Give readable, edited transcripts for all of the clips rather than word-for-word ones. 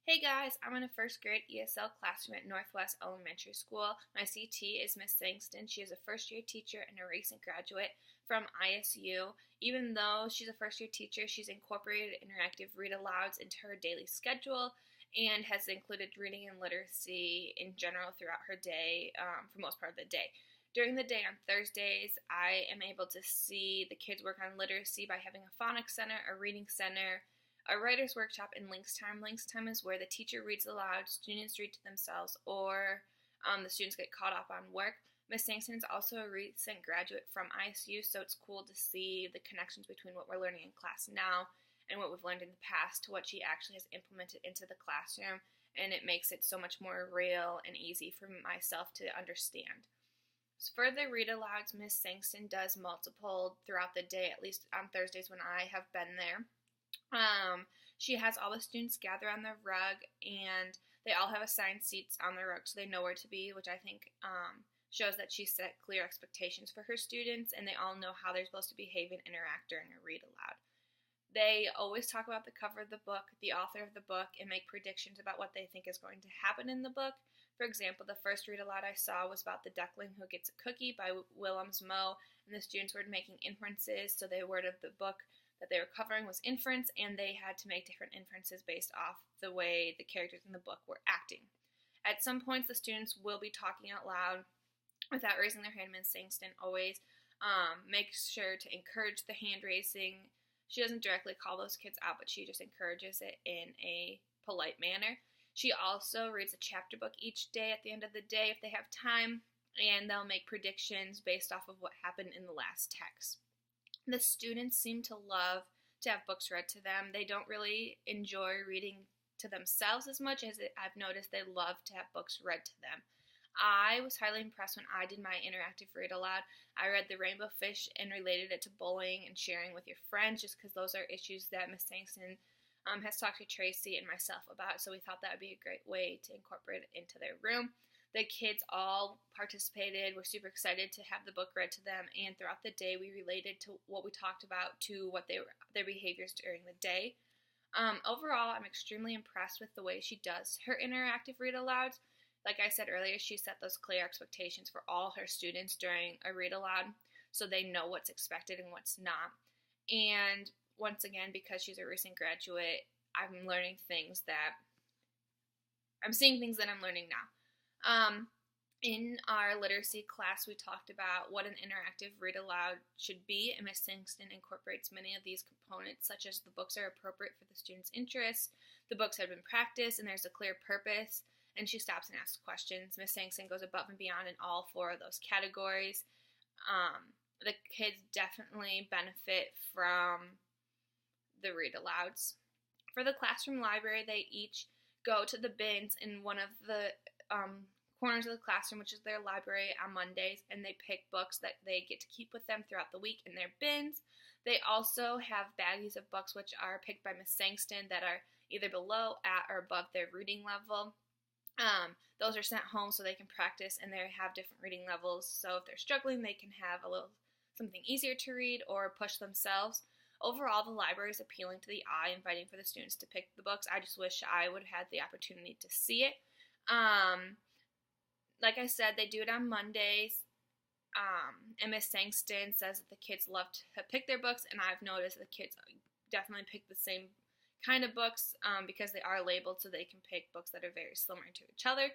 Hey guys, I'm in a first grade ESL classroom at Northwest Elementary School. My CT is Miss Sangston. She is a first year teacher and a recent graduate from ISU. Even though she's a first year teacher, she's incorporated interactive read alouds into her daily schedule and has included reading and literacy in general throughout her day for most part of the day. During the day on Thursdays, I am able to see the kids work on literacy by having a phonics center, a reading center, a writer's workshop, in Links Time. Links Time is where the teacher reads aloud, students read to themselves, or the students get caught up on work. Miss Sangston is also a recent graduate from ISU, so it's cool to see the connections between what we're learning in class now and what we've learned in the past to what she actually has implemented into the classroom, and it makes it so much more real and easy for myself to understand. For the read alouds, Miss Sangston does multiple throughout the day, at least on Thursdays when I have been there. She has all the students gather on the rug, and they all have assigned seats on the rug so they know where to be, which I think shows that she set clear expectations for her students, and they all know how they're supposed to behave and interact during a read aloud. They always talk about the cover of the book, the author of the book, and make predictions about what they think is going to happen in the book. For example, the first read aloud I saw was about The Duckling Who Gets a Cookie by Willems Moe, and the students were making inferences, so the word of the book that they were covering was inference, and they had to make different inferences based off the way the characters in the book were acting. At some points, the students will be talking out loud without raising their hand. Ms. Sangston always makes sure to encourage the hand raising. She doesn't directly call those kids out, but she just encourages it in a polite manner. She also reads a chapter book each day at the end of the day if they have time, and they'll make predictions based off of what happened in the last text. The students seem to love to have books read to them. They don't really enjoy reading to themselves as much as I've noticed they love to have books read to them. I was highly impressed when I did my interactive read aloud. I read The Rainbow Fish and related it to bullying and sharing with your friends, just because those are issues that Miss Sangston has talked to Tracy and myself about, so we thought that would be a great way to incorporate it into their room. The kids all participated. We're super excited to have the book read to them, and throughout the day we related to what we talked about to what their behaviors during the day. Overall, I'm extremely impressed with the way she does her interactive read alouds. Like I said earlier, she set those clear expectations for all her students during a read aloud, so they know what's expected and what's not. And once again, because she's a recent graduate, I'm seeing things that I'm learning now. In our literacy class, we talked about what an interactive read aloud should be, and Ms. Sangston incorporates many of these components, such as the books are appropriate for the student's interests, the books have been practiced, and there's a clear purpose, and she stops and asks questions. Ms. Sangston goes above and beyond in all four of those categories. The kids definitely benefit from the read alouds. For the classroom library, they each go to the bins in one of the corners of the classroom, which is their library, on Mondays, and they pick books that they get to keep with them throughout the week in their bins. They also have baggies of books which are picked by Miss Sangston that are either below, at, or above their reading level. Those are sent home so they can practice, and they have different reading levels, so if they're struggling, they can have something easier to read or push themselves. Overall, the library is appealing to the eye, inviting for the students to pick the books. I just wish I would have had the opportunity to see it. Like I said, they do it on Mondays, and Miss Sangston says that the kids love to pick their books, and I've noticed the kids definitely pick the same kind of books because they are labeled, so they can pick books that are very similar to each other.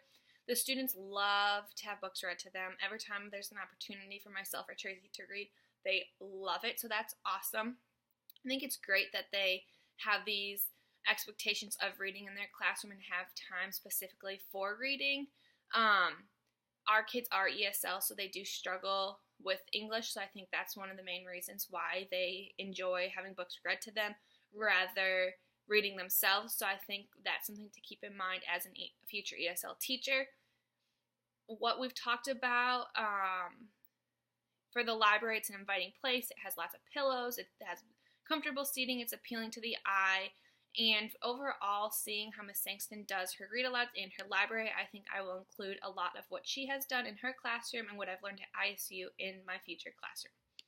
The students love to have books read to them. Every time there's an opportunity for myself or Tracy to read, they love it, so that's awesome. I think it's great that they have these expectations of reading in their classroom and have time specifically for reading. Our kids are ESL, so they do struggle with English, so I think that's one of the main reasons why they enjoy having books read to them rather reading themselves, so I think that's something to keep in mind as a future ESL teacher. What we've talked about for the library, it's an inviting place. It has lots of pillows. It has comfortable seating. It's appealing to the eye. And overall, seeing how Ms. Sangston does her read alouds in her library, I think I will include a lot of what she has done in her classroom and what I've learned at ISU in my future classroom.